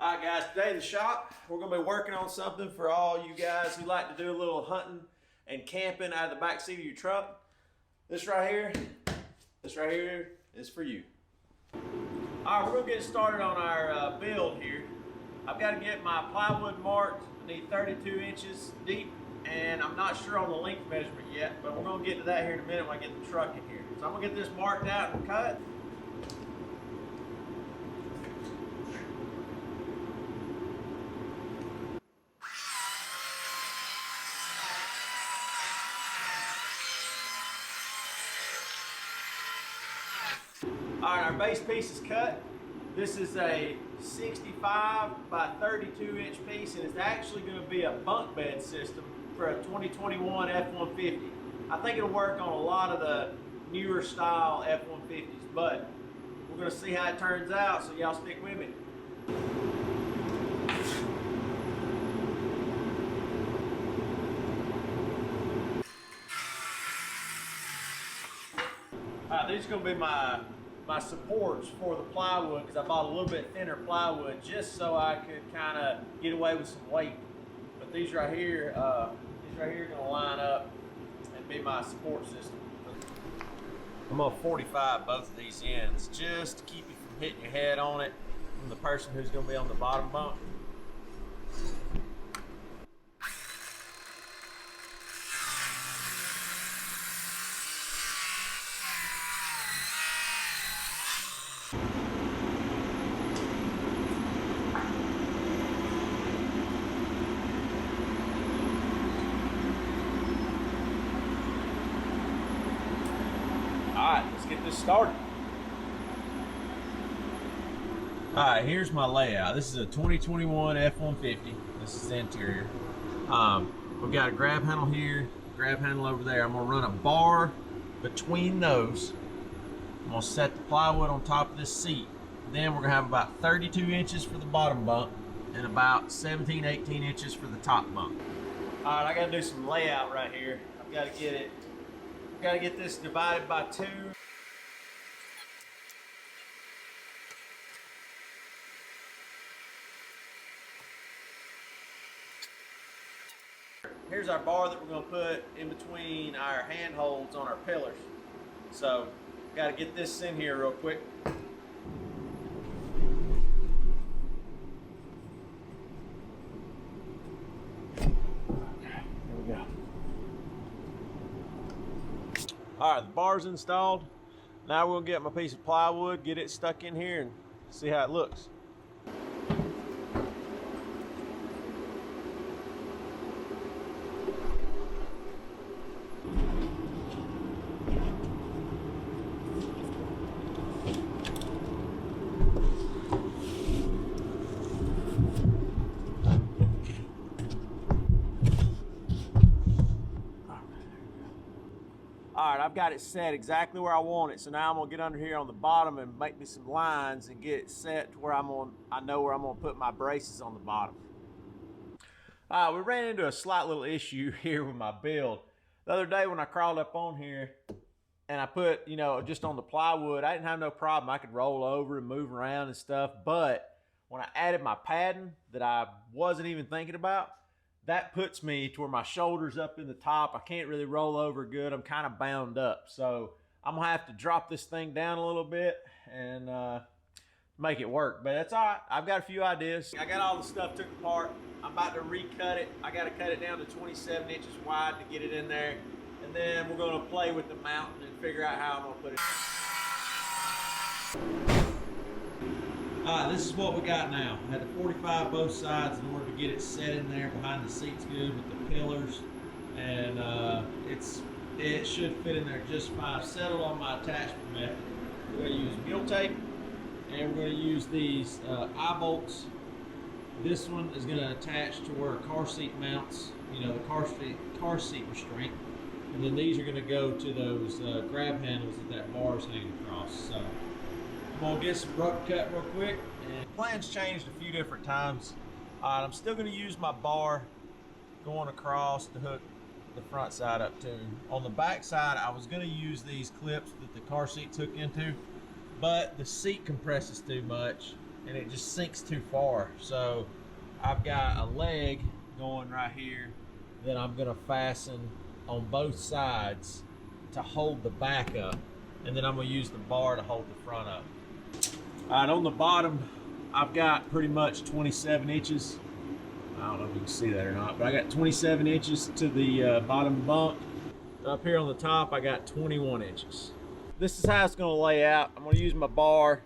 All right, guys, today in the shop, we're gonna be working on something for all you guys who like to do a little hunting and camping out of the back seat of your truck. This right here is for you. All right, we're gonna get started on our build here. I've got to get my plywood marked. I need 32 inches deep, and I'm not sure on the length measurement yet, but we're gonna get to that here in a minute when I get the truck in here. So I'm gonna get this marked out and cut. All right, our base piece is cut. This is a 65 by 32 inch piece, and it's actually going to be a bunk bed system for a 2021 F-150. I think it'll work on a lot of the newer style F-150s, but we're going to see how it turns out, so y'all stick with me. All right, these are going to be my supports for the plywood, because I bought a little bit thinner plywood just so I could kind of get away with some weight. But these right here are going to line up and be my support system. I'm going to 45 both of these ends just to keep you from hitting your head on it from the person who's going to be on the bottom bunk. Alright, let's get this started. Alright, here's my layout. This is a 2021 F-150. This is the interior. We've got a grab handle here, grab handle over there. I'm going to run a bar between those. I'm going to set the plywood on top of this seat. Then we're going to have about 32 inches for the bottom bunk and about 17, 18 inches for the top bunk. Alright, I got to do some layout right here. I've got to get it. Got to get this divided by 2. Here's our bar that we're going to put in between our handholds on our pillars. So, got to get this in here real quick. All right, the bar's installed. Now we'll get my piece of plywood, get it stuck in here, and see how it looks. All right, I've got it set exactly where I want it. So now I'm gonna get under here on the bottom and make me some lines and get it set to where I know where I'm gonna put my braces on the bottom. We ran into a slight little issue here with my build. The other day when I crawled up on here and I put, just on the plywood, I didn't have no problem. I could roll over and move around and stuff. But when I added my padding that I wasn't even thinking about, that puts me to where my shoulder's up in the top. I can't really roll over good. I'm kind of bound up. So I'm going to have to drop this thing down a little bit and make it work. But that's all right. I've got a few ideas. I got all the stuff took apart. I'm about to recut it. I got to cut it down to 27 inches wide to get it in there. And then we're going to play with the mountain and figure out how I'm going to put it. This is what we got now. I had to 45 both sides in order to get it set in there behind the seats good with the pillars, and it should fit in there just fine. I've settled on my attachment method. We're going to use mule tape, and we're going to use these eye bolts. This one is going to attach to where a car seat mounts, the car seat restraint, and then these are going to go to those grab handles that bar is hanging across. So I'm going to get some rope cut real quick. And plans changed a few different times. I'm still going to use my bar going across to hook the front side up to. On the back side, I was going to use these clips that the car seats hook into, but the seat compresses too much, and it just sinks too far. So I've got a leg going right here that I'm gonna fasten on both sides to hold the back up, and then I'm gonna use the bar to hold the front up. All right, on the bottom, I've got pretty much 27 inches. I don't know if you can see that or not, but I got 27 inches to the bottom bunk. Up here on the top, I got 21 inches. This is how it's gonna lay out. I'm gonna use my bar,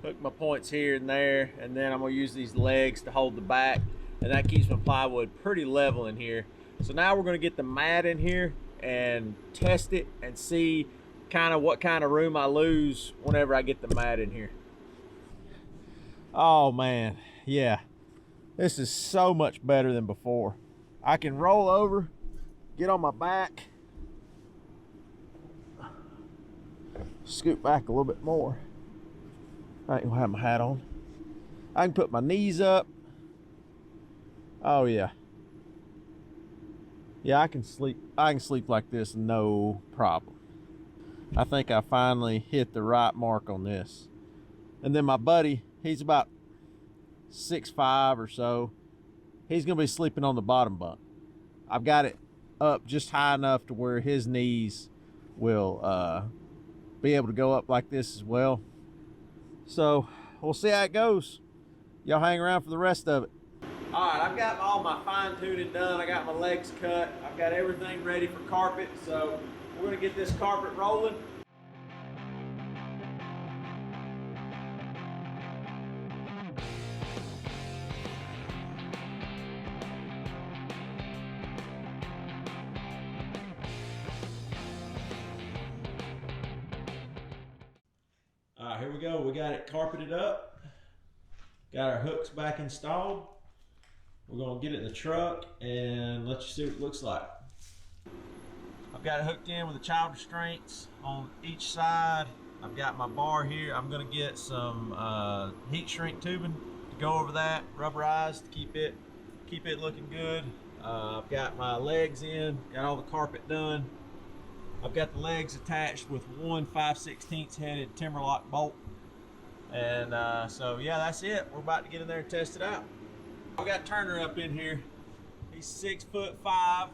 hook my points here and there, and then I'm gonna use these legs to hold the back, and that keeps my plywood pretty level in here. So now we're gonna get the mat in here and test it and see kind of what kind of room I lose whenever I get the mat in here. Oh man, yeah. This is so much better than before. I can roll over, get on my back, scoot back a little bit more. I ain't gonna have my hat on. I can put my knees up. Oh yeah. Yeah, I can sleep like this, no problem. I think I finally hit the right mark on this. And then my buddy, he's about 6'5" or so. He's gonna be sleeping on the bottom bunk. I've got it up just high enough to where his knees will be able to go up like this as well. So we'll see how it goes. Y'all hang around for the rest of it. All right, I've got all my fine tuning done. I got my legs cut. I've got everything ready for carpet. So we're gonna get this carpet rolling. All right, here we go. We got it carpeted up. Got our hooks back installed. We're gonna get it in the truck and let you see what it looks like. I've got it hooked in with the child restraints on each side. I've got my bar here. I'm gonna get some heat shrink tubing to go over that, rubberized to keep it looking good. I've got my legs in, got all the carpet done. I've got the legs attached with one 5/16 headed Timberlock bolt. And so yeah, that's it. We're about to get in there and test it out. I've got Turner up in here. He's 6'5".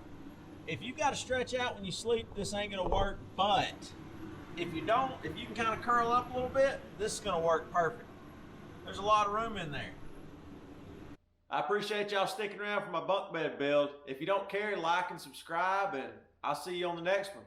If you got to stretch out when you sleep, this ain't gonna work. But if you don't, if you can kind of curl up a little bit, this is gonna work perfect. There's a lot of room in there. I appreciate y'all sticking around for my bunk bed build. If you don't care, like and subscribe, and I'll see you on the next one.